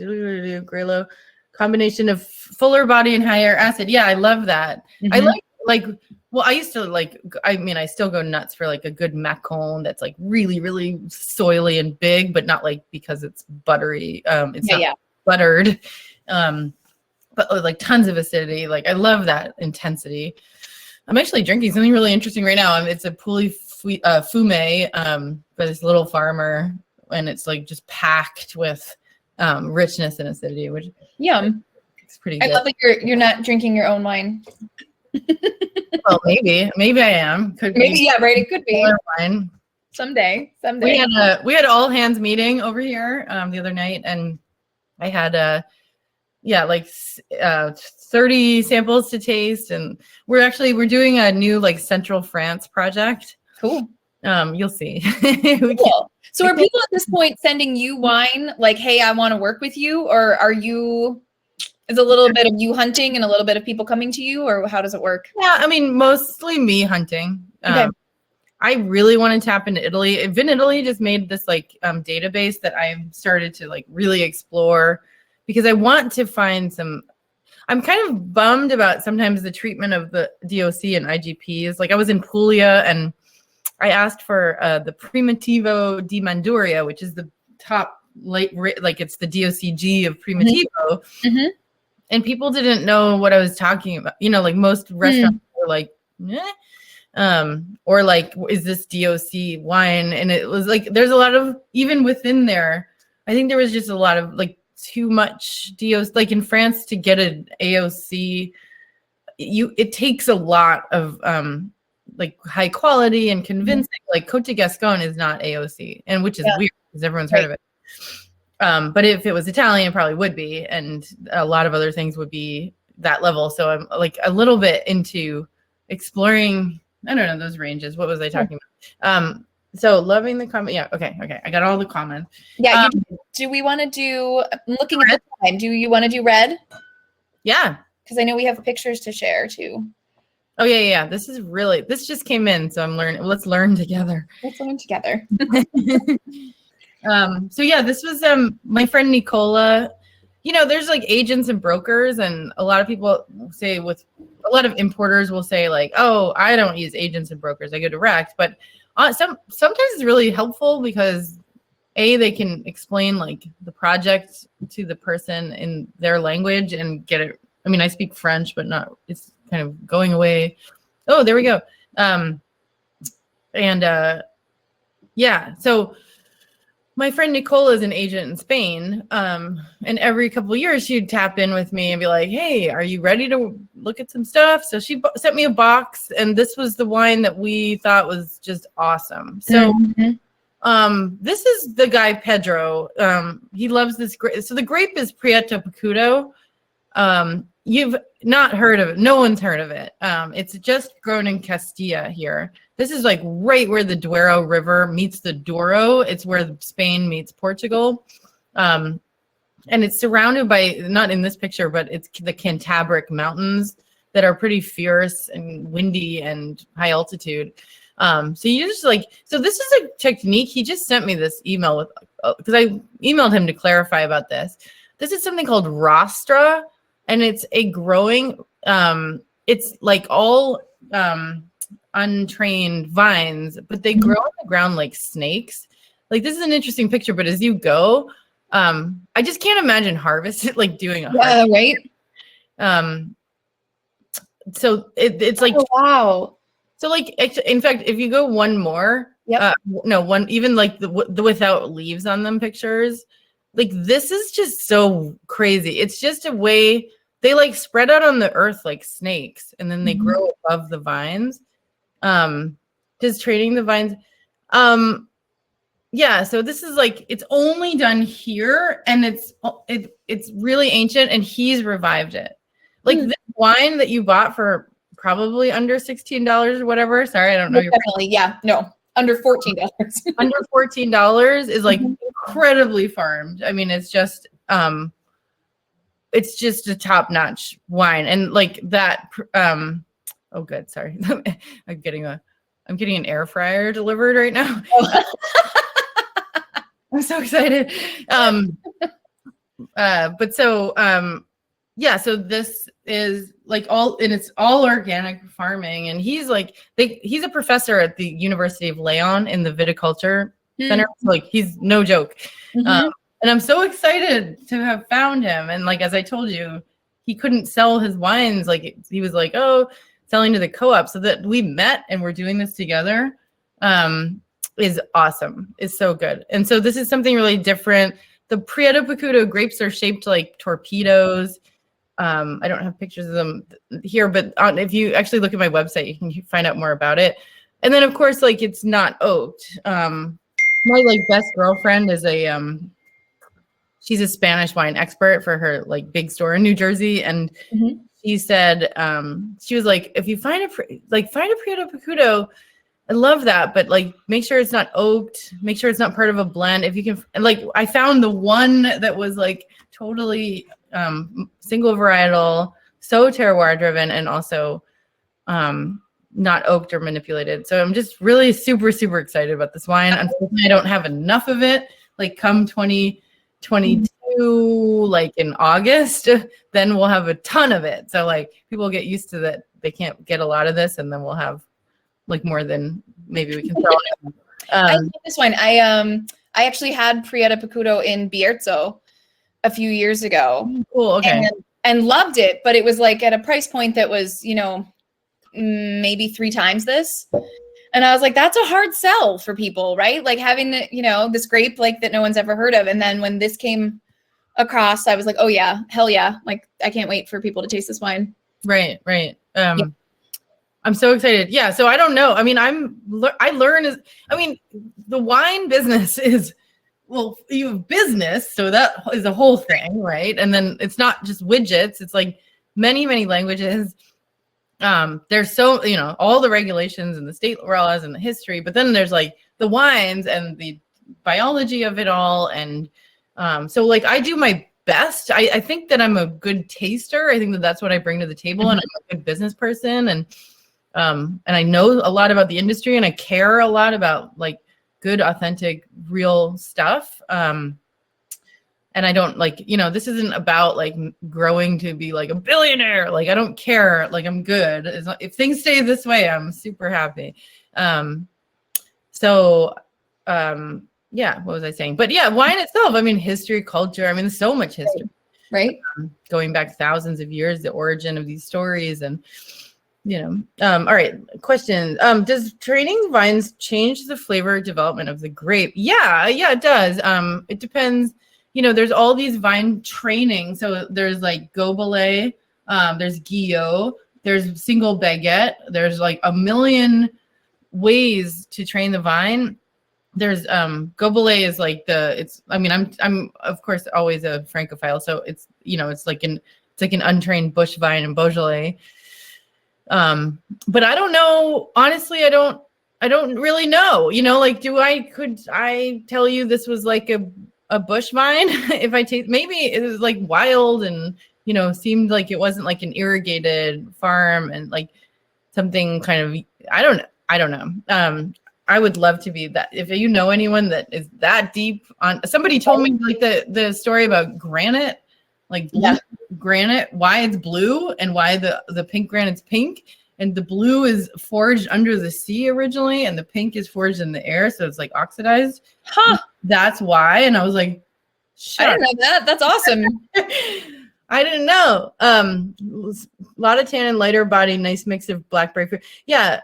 Grillo, combination of fuller body and higher acid. Yeah, I love that. I I used to I still go nuts for like a good Macon that's like really, really soily and big, but not like because it's buttery. It's not buttered. But like tons of acidity. Like I love that intensity. I'm actually drinking something really interesting right now. It's a Pouilly Fumé by this little farmer, and it's like just packed with richness and acidity, which it's pretty good. I love that you're not drinking your own wine. Well, maybe I am. Could maybe, be. Right? It could be. Wine. Someday. We had all hands meeting over here the other night, and I had 30 samples to taste, and we're doing a new like Central France project. Cool. You'll see. Cool. So are people at this point sending you wine like, hey, I want to work with you, or is a little bit of you hunting and a little bit of people coming to you, or how does it work? Yeah, I mean, mostly me hunting. Okay. I really want to tap into Italy. Vin Italy just made this like database that I've started to like really explore, because I want to find some. I'm kind of bummed about sometimes the treatment of the DOC and IGPs. Like I was in Puglia and I asked for the Primitivo di Manduria, which is the top like it's the DOCG of Primitivo. And people didn't know what I was talking about. Like most restaurants were like, or like, is this DOC wine? And it was like, there's a lot of, even within there, I think there was just a lot of like too much DOC. Like in France, to get an AOC, it takes a lot of like high quality and convincing. Like Côte de Gascon is not AOC, and which is weird because everyone's heard of it. But if it was Italian, it probably would be, and a lot of other things would be that level. So I'm like a little bit into exploring, I don't know, those ranges. What was I talking about? So loving the comment. Yeah. Okay. I got all the comments. Yeah. Do we want to do, I'm looking at the time. Do you want to do red? Yeah. Because I know we have pictures to share too. Oh yeah. This just came in, so I'm learning. Let's learn together. Let's learn together. So yeah, this was my friend Nicola. You know, there's like agents and brokers, and a lot of people say with a lot of importers will say like, oh, I don't use agents and brokers, I go direct. But sometimes it's really helpful because they can explain like the project to the person in their language and get it. I mean, I speak French, but not. It's kind of going away. Oh, there we go. Yeah, so my friend Nicola is an agent in Spain, and every couple of years she'd tap in with me and be like, hey, are you ready to look at some stuff? So she sent me a box, and this was the wine that we thought was just awesome. So this is the guy Pedro. He loves this grape. So the grape is Prieto Picudo. You've not heard of it. No one's heard of it. It's just grown in Castilla here. This is like right where the Duero River meets the Douro. It's where Spain meets Portugal. And it's surrounded by, not in this picture, but it's the Cantabric Mountains that are pretty fierce and windy and high altitude. So you just like, so this is a technique. He just sent me this email with, because I emailed him to clarify about this. This is something called Rostra, and it's a growing, it's like all untrained vines, but they grow on the ground like snakes. Like this is an interesting picture, but as you go, I just can't imagine like doing a harvest. Right. So it's like, oh, wow. So like, in fact, if you go one more, even like the without leaves on them pictures, like this is just so crazy. It's just a way they like spread out on the earth like snakes, and then they grow above the vines. Just training the vines. Yeah, so this is like, it's only done here, and it's really ancient, and he's revived it. Like this wine that you bought for probably under $16 or whatever. Sorry, I don't know. Definitely, yeah, no, under $14. Under $14 is like incredibly farmed. I mean, it's just a top-notch wine, and like that. Oh, good. Sorry, I'm getting an air fryer delivered right now. I'm so excited. But so yeah, so this is like it's all organic farming, and he's a professor at the University of Leon in the viticulture center. Like he's no joke. And I'm so excited to have found him. And like, as I told you, he couldn't sell his wines. Like he was like, oh, selling to the co-op. So that we met and we're doing this together is awesome. It's so good. And so this is something really different. The Prieto Picudo grapes are shaped like torpedoes. I don't have pictures of them here, but if you actually look at my website, you can find out more about it. And then of course, like it's not oaked. My like best girlfriend is she's a Spanish wine expert for her like big store in New Jersey. And she said, she was like, if you find a Prieto Picudo, I love that, but like make sure it's not oaked, make sure it's not part of a blend. If you can, and like I found the one that was like totally single varietal, so terroir driven, and also not oaked or manipulated. So I'm just really super, super excited about this wine. Unfortunately, I don't have enough of it. Like come 2022, like in August, then we'll have a ton of it. So like people get used to that. They can't get a lot of this, and then we'll have like more than maybe we can sell it. I like this wine. I actually had Prieto Picudo in Bierzo a few years ago. Cool. Okay. And loved it, but it was like at a price point that was, maybe 3 times this. And I was like, that's a hard sell for people, right? Like having, this grape like that no one's ever heard of. And then when this came across, I was like, oh yeah, hell yeah. Like I can't wait for people to taste this wine. Right. Yeah. I'm so excited. Yeah. So I don't know. I mean, the wine business is, well, you have business. So that is a whole thing. Right. And then it's not just widgets. It's like many, many languages. There's so, all the regulations and the state laws and the history, but then there's like the wines and the biology of it all. And so like I do my best. I think that I'm a good taster. I think that that's what I bring to the table, and I'm a good business person. And And I know a lot about the industry, and I care a lot about like good, authentic, real stuff. And I don't like, this isn't about like growing to be like a billionaire. Like, I don't care. Like, I'm good. If things stay this way, I'm super happy. Yeah, what was I saying? But yeah, wine itself, I mean, history, culture, I mean, there's so much history. Right. Going back thousands of years, the origin of these stories and, all right, questions. Does training vines change the flavor development of the grape? Yeah, it does. It depends. There's all these vine training. So there's like Gobelets, there's Guillot, there's single baguette. There's like a million ways to train the vine. There's Gobelet is like I'm of course always a Francophile, so it's it's like an untrained bush vine and Beaujolais. But I don't know, honestly, I don't really know, like could I tell you this was like a bush vine if I taste, maybe it was like wild and seemed like it wasn't like an irrigated farm and like something kind of, I don't know. I would love to be that. If you know anyone that is that deep on, somebody told me like the story about granite, like blue granite, why it's blue and why the pink granite's pink. And the blue is forged under the sea originally, and the pink is forged in the air, so it's like oxidized. Huh. That's why. And I was like, I didn't know that. That's awesome. I didn't know. A lot of tannin, lighter body, nice mix of blackberry fruit. Yeah.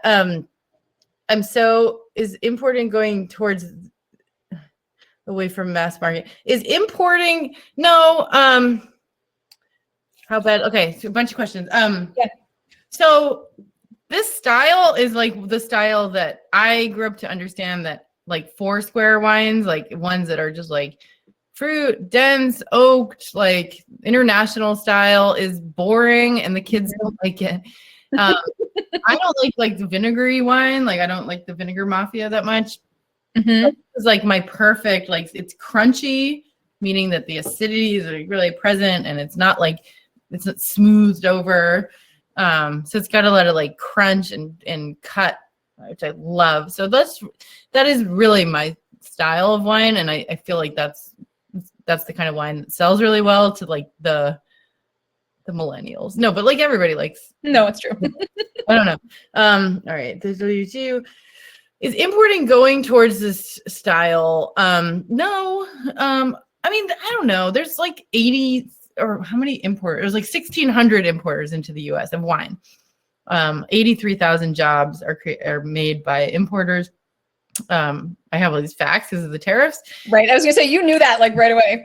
Is importing going towards away from mass market? Is importing no? How bad? Okay, so a bunch of questions. Yeah. So this style is like the style that I grew up to understand, that like Foursquare wines, like ones that are just like fruit, dense, oaked, like international style, is boring and the kids don't like it. I don't like the vinegary wine. Like, I don't like the vinegar mafia that much. Mm-hmm. It's like my perfect, like it's crunchy, meaning that the acidity is really present and it's not smoothed over. So it's got a lot of like crunch and cut, which I love. So that is really my style of wine. And I feel like that's the kind of wine that sells really well to like the millennials. No, but like everybody likes. No, it's true. I don't know. All right. Is importing going towards this style? No. I mean, I don't know. There's like 80 or how many importers? There's like 1,600 importers into the U.S. of wine. 83,000 jobs are made by importers. I have all these facts because of the tariffs. Right. I was gonna say, you knew that like right away.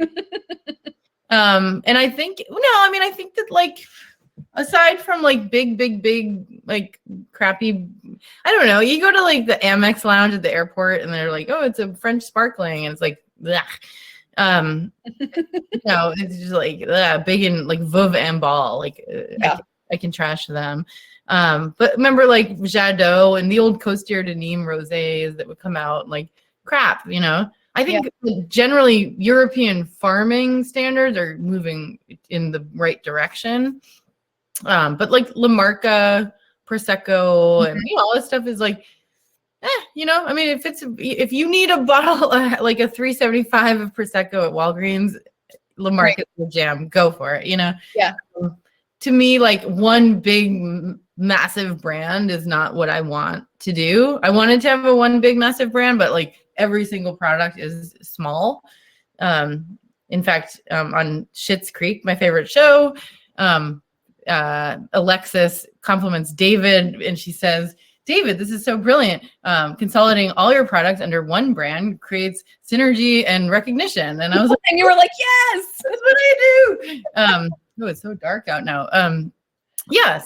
And I think I think that like aside from like big like crappy, I don't know, you go to like the Amex lounge at the airport and they're like, oh, it's a French sparkling, and it's like bleh. It's just like big and like Veuve and Ball, like I can trash them. But remember like Jadot and the old Costier de Nîmes rosés that would come out like crap, I think generally European farming standards are moving in the right direction. But like La Marca, Prosecco, and all this stuff is like, I mean, if you need a bottle like a 375 of Prosecco at Walgreens, La Marca is the jam. Go for it. Yeah. To me, like one big massive brand is not what I want to do. I wanted to have one big massive brand, but like every single product is small. In fact, on Schitt's Creek, my favorite show, Alexis compliments David, and she says, David, this is so brilliant. Consolidating all your products under one brand creates synergy and recognition. And I was like, and you were like, yes, that's what I do. Oh, it's so dark out now.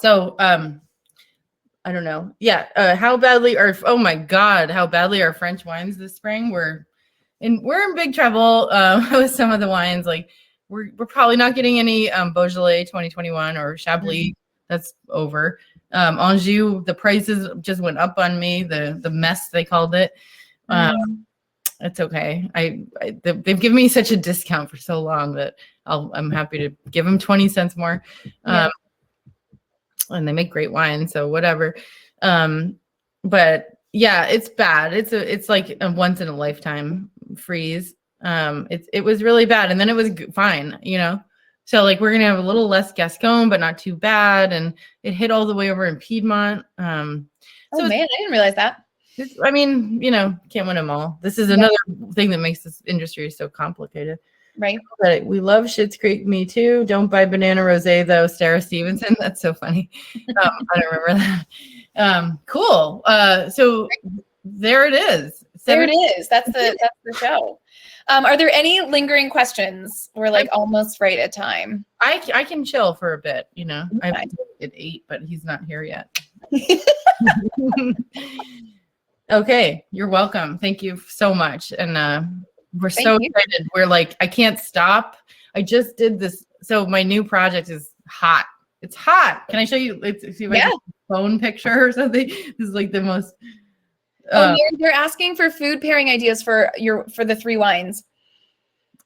So I don't know. Yeah. How badly are French wines this spring? We're in big trouble with some of the wines. Like we're probably not getting any Beaujolais 2021 or Chablis. That's over. Anjou, the prices just went up on me. The mess they called it. It's okay. They've given me such a discount for so long that I'm happy to give them 20 cents more. And they make great wine, so whatever. But yeah, it's bad. It's like a once in a lifetime freeze. It was really bad, and then it was fine, you know. So like we're gonna have a little less Gascon, but not too bad, and it hit all the way over in Piedmont. Oh man, I didn't realize that. I mean, you know, can't win them all. This is another thing that makes this industry so complicated. Right. But we love Schitt's Creek. Me too. Don't buy banana rosé though, Sarah Stevenson. That's so funny. I don't remember that. Cool. So there it is. There it is. That's the show. Are there any lingering questions? We're like almost right at time. I can chill for a bit, you know. I at 8, but he's not here yet. Okay, you're welcome. Thank you so much. And we're so excited. We're like, I can't stop. I just did this. So my new project is hot. It's hot. Can I show you? Let's see if I can phone picture or something. This is like the most. They're asking for food pairing ideas for the 3 wines.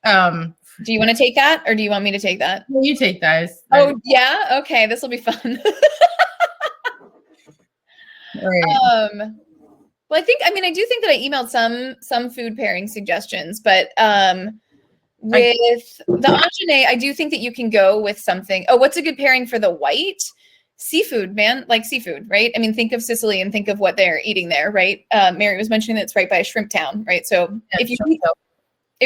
Do you want to take that, or do you want me to take that? You take that. Oh yeah. Okay, this will be fun. Right. Well, I do think that I emailed some food pairing suggestions, but with the Agenais, I do think that you can go with something. Oh, what's a good pairing for the white? Seafood, man, like seafood, right? I mean, think of Sicily and think of what they're eating there, right? Mary was mentioning that it's right by a shrimp town, right? So if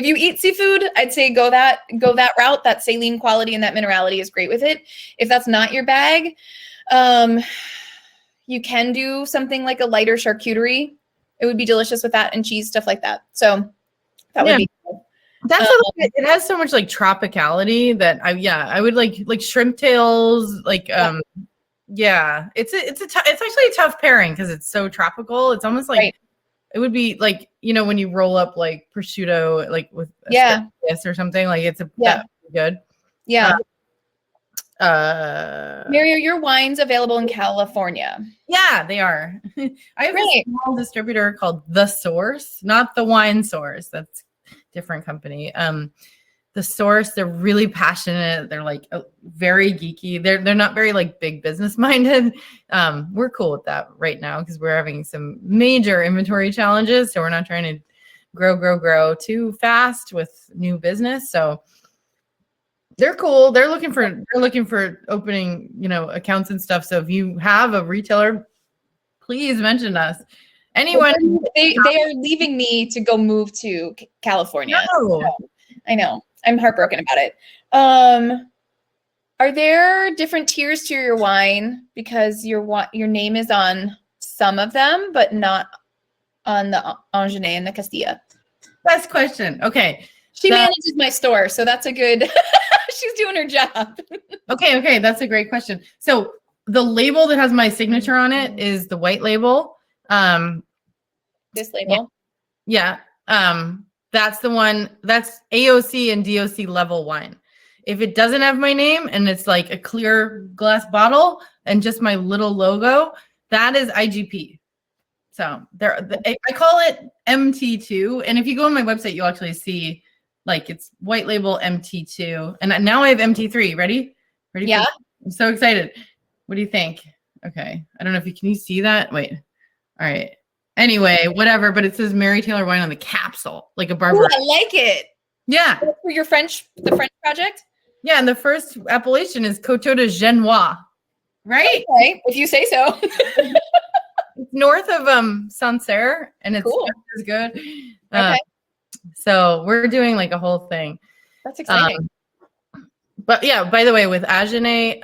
you eat seafood, I'd say go that route. That saline quality and that minerality is great with it. If that's not your bag, you can do something like a lighter charcuterie. It would be delicious with that and cheese, stuff like that. So that would be cool. That's it has so much like tropicality that I would like shrimp tails, like it's actually a tough pairing because it's so tropical. It's almost like it would be like, you know, when you roll up like prosciutto like with this or something, like it's that would be good. Yeah. Mario, your wine's available in California. Yeah, they are. I have a small distributor called The Source, not The Wine Source. That's a different company. The Source, they're really passionate. They're like very geeky. They're not very like big business minded. We're cool with that right now because we're having some major inventory challenges. So we're not trying to grow too fast with new business. So they're cool. They're looking for opening, you know, accounts and stuff. So if you have a retailer, please mention us. Anyone? They are leaving me to go move to California. No. So, I know. I'm heartbroken about it. Are there different tiers to your wine because your name is on some of them, but not on the Agenais and the Castilla? Best question. Okay. She manages my store, so that's a good. She's doing her job. Okay, that's a great question. So the label that has my signature on it is the white label. This label? Yeah. That's the one. That's AOC and DOC level wine. If it doesn't have my name and it's like a clear glass bottle and just my little logo, that is IGP. So I call it MT2. And if you go on my website, you'll actually see like it's white label MT2. And now I have MT3. Ready? Yeah. I'm so excited. What do you think? Okay. I don't know if can you see that? Wait. All right. Anyway, whatever. But it says Mary Taylor wine on the capsule, like a Barbara. Ooh, I like it. Yeah. For the French project? Yeah. And the first appellation is Coteau de Genois. Right? Okay. If you say so. It's north of Sancerre, and it's cool. As good. Okay. So we're doing like a whole thing. That's exciting. But yeah, by the way, with Agenais,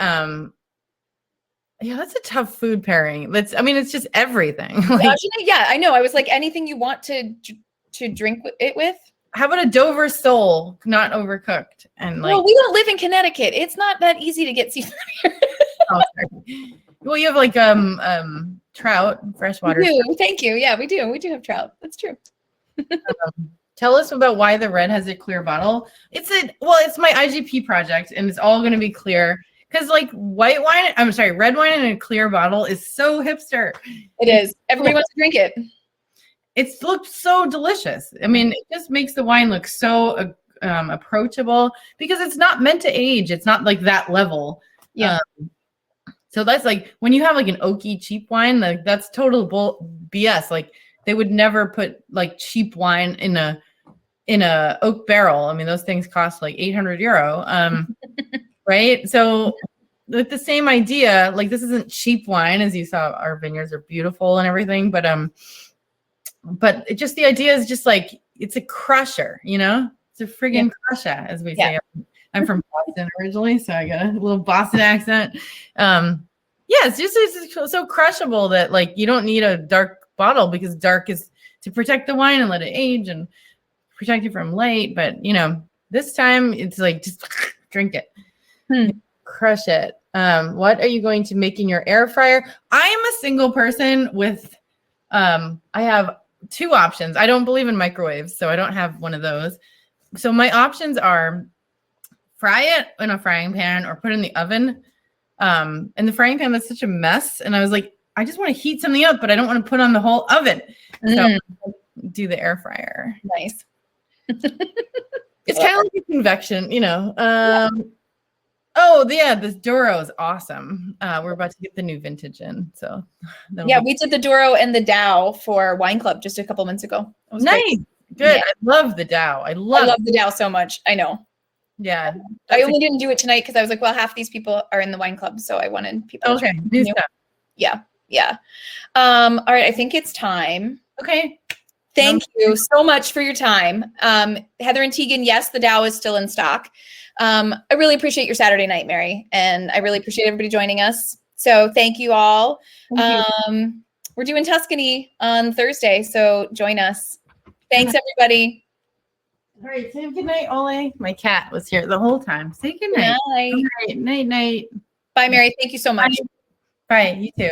that's a tough food pairing. It's just everything. Agenais, yeah, I know. I was like, anything you want to drink it with. How about a Dover sole, not overcooked? And like, well, we don't live in Connecticut. It's not that easy to get seafood here. Oh, sorry. Well, you have like trout, freshwater. We do. Thank you. Yeah, we do. We do have trout. That's true. Tell us about why the red has a clear bottle. It's my IGP project, and it's all going to be clear because like red wine in a clear bottle is so hipster. It is. Everybody wants to drink it. It looks so delicious. I mean, it just makes the wine look so approachable because it's not meant to age. It's not like that level. Yeah. So that's like when you have like an oaky cheap wine, like that's total BS. Like they would never put like cheap wine in a oak barrel. I mean, those things cost like 800 euro. Right. So with the same idea, like this isn't cheap wine, as you saw, our vineyards are beautiful and everything, but it just, the idea is just like, it's a crusher, you know, it's a friggin' crusher, as we say. I'm from Boston originally, so I got a little Boston accent. It's just it's so crushable that like you don't need a dark bottle, because dark is to protect the wine and let it age and protect it from light. But you know, this time it's like just drink it, crush it. What are you going to make in your air fryer? I am a single person with I have two options. I don't believe in microwaves, so I don't have one of those. So my options are fry it in a frying pan or put it in the oven. And the frying pan was such a mess. And I was like, I just want to heat something up, but I don't want to put on the whole oven. So do the air fryer. Nice. It's kind of like a convection, you know. Oh, yeah, this Douro is awesome. We're about to get the new vintage in. So we did the Douro and the Dow for Wine Club just a couple months ago. It was nice. great. Good. Yeah. I love the Dow. I love the Dow so much. I know. Yeah. I only didn't do it tonight because I was like, well, half these people are in the Wine Club, so I wanted people to new stuff. Yeah. All right, I think it's time. Okay. Thank you so much for your time. Heather and Tegan, yes, the Dow is still in stock. I really appreciate your Saturday night, Mary, and I really appreciate everybody joining us. So thank you all. Thank you. We're doing Tuscany on Thursday, so join us. Thanks, everybody. All right, say good night, Ole. My cat was here the whole time. Say good night. Night. Night. Night. Bye, Mary. Thank you so much. Bye. You too.